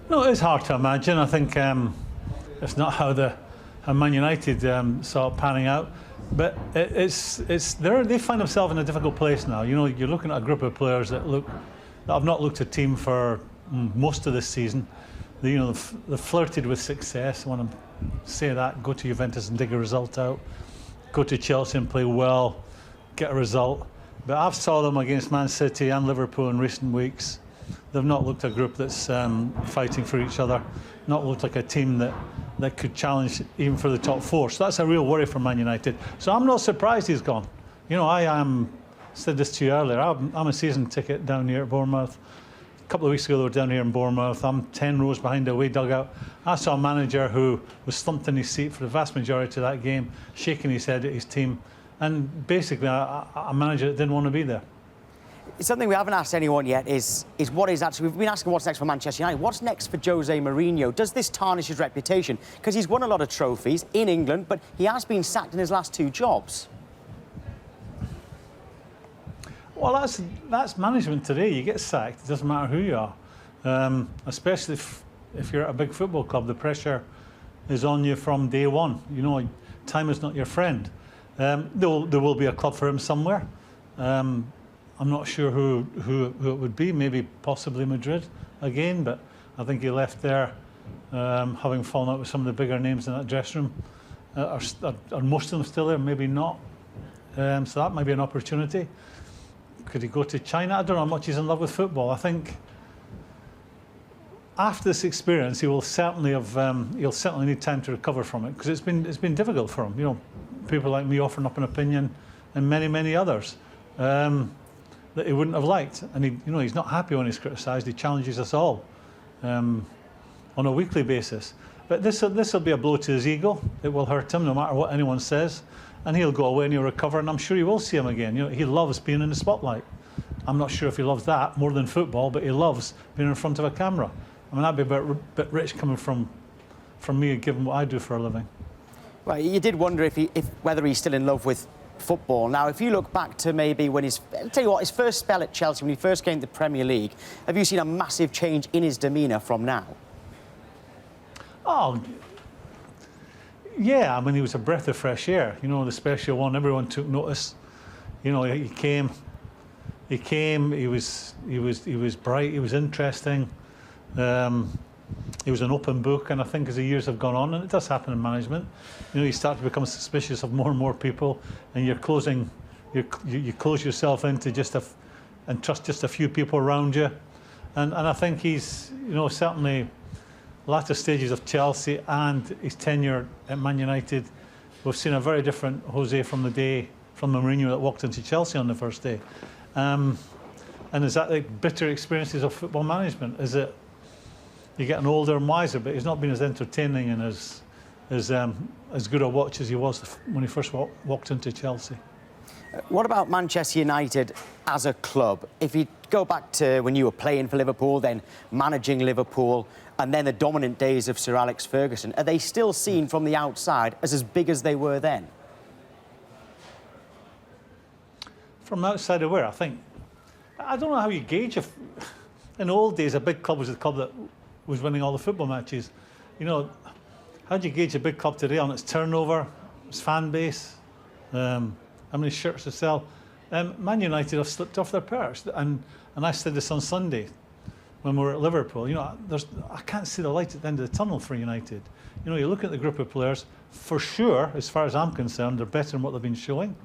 No, it's hard to imagine. I think it's not how Man United saw it panning out, but they find themselves in a difficult place now. You know, you're looking at a group of players that have not looked a team for most of this season. They've flirted with success. I want to say that. Go to Juventus and dig a result out. Go to Chelsea and play well, get a result. But I've saw them against Man City and Liverpool in recent weeks. They've not looked a group that's fighting for each other. Not looked like a team that could challenge even for the top four. So that's a real worry for Man United. So I'm not surprised he's gone. You know, I said this to you earlier. I'm a season ticket down here at Bournemouth. A couple of weeks ago, they were down here in Bournemouth. I'm 10 rows behind the away dugout. I saw a manager who was slumped in his seat for the vast majority of that game, shaking his head at his team, and basically a manager that didn't want to be there. Something we haven't asked anyone yet is what is actually... We've been asking what's next for Manchester United. What's next for Jose Mourinho? Does this tarnish his reputation? Because he's won a lot of trophies in England, but he has been sacked in his last 2 jobs. Well, that's management today. You get sacked. It doesn't matter who you are, especially if you're at a big football club. The pressure is on you from day one. You know, time is not your friend. There will be a club for him somewhere. I'm not sure who it would be. Maybe possibly Madrid again. But I think he left there having fallen out with some of the bigger names in that dressing room. Are most of them still there? Maybe not. So that might be an opportunity. Could he go to China? I don't know how much he's in love with football. I think after this experience, he will certainly he'll certainly need time to recover from it, because it's been difficult for him. You know, people like me offering up an opinion, and many others that he wouldn't have liked. And he's not happy when he's criticised. He challenges us all on a weekly basis. But this will be a blow to his ego. It will hurt him, no matter what anyone says. And he'll go away and he'll recover, and I'm sure you will see him again. You know, he loves being in the spotlight. I'm not sure if he loves that more than football, but he loves being in front of a camera. I mean, that'd be a bit rich coming from me, given what I do for a living. Well, you did wonder whether he's still in love with football. Now, if you look back to maybe when I'll tell you what, his first spell at Chelsea, when he first came to the Premier League, have you seen a massive change in his demeanour from now? Oh, yeah, I mean, he was a breath of fresh air. You know, the special one, everyone took notice. You know, he came, he was bright, he was interesting. He was an open book, and I think as the years have gone on, and it does happen in management, you know, you start to become suspicious of more and more people, and you close yourself into and trust just a few people around you. And I think he's, you know, certainly latter stages of Chelsea and his tenure at Man United, we've seen a very different Jose from the Mourinho that walked into Chelsea on the first day. And is that like bitter experiences of football management? Is it you're getting older and wiser, but he's not been as entertaining and as good a watch as he was when he first walked into Chelsea? What about Manchester United as a club? If you go back to when you were playing for Liverpool, then managing Liverpool, and then the dominant days of Sir Alex Ferguson, are they still seen from the outside as big as they were then? From outside of where? I don't know how you gauge in the old days, a big club was a club that was winning all the football matches. You know, how do you gauge a big club today on its turnover, its fan base, how many shirts to sell? Man United have slipped off their perch, and I said this on Sunday when we were at Liverpool. You know, I can't see the light at the end of the tunnel for United. You know, you look at the group of players, for sure, as far as I'm concerned, they're better than what they've been showing.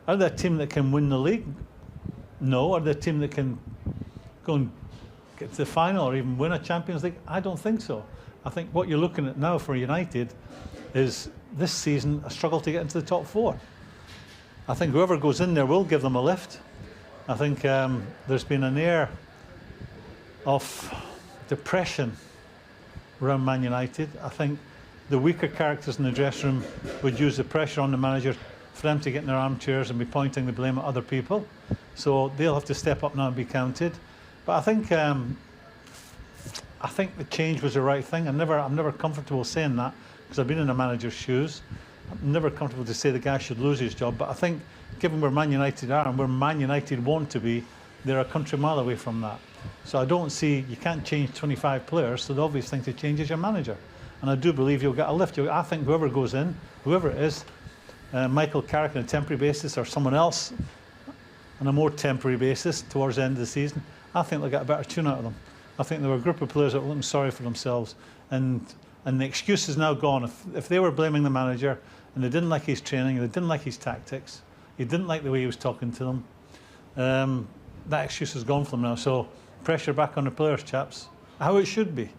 Are they a team that can win the league? No. Are they a team that can go and get to the final or even win a Champions League? I don't think so. I think what you're looking at now for United is this season a struggle to get into the top 4. I think whoever goes in there will give them a lift. I think there's been an air of depression around Man United. I think the weaker characters in the dressing room would use the pressure on the manager for them to get in their armchairs and be pointing the blame at other people. So they'll have to step up now and be counted. But I think the change was the right thing. I'm never comfortable saying that, because I've been in a manager's shoes. I'm never comfortable to say the guy should lose his job. But I think, given where Man United are and where Man United want to be, they're a country mile away from that. So I don't see, you can't change 25 players, so the obvious thing to change is your manager. And I do believe you'll get a lift. I think whoever goes in, whoever it is, Michael Carrick on a temporary basis or someone else on a more temporary basis towards the end of the season, I think they'll get a better tune out of them. I think there were a group of players that were looking sorry for themselves, and the excuse is now gone. If they were blaming the manager and they didn't like his training, they didn't like his tactics, he didn't like the way he was talking to them, that excuse is gone for them now. So pressure back on the players, chaps. How it should be.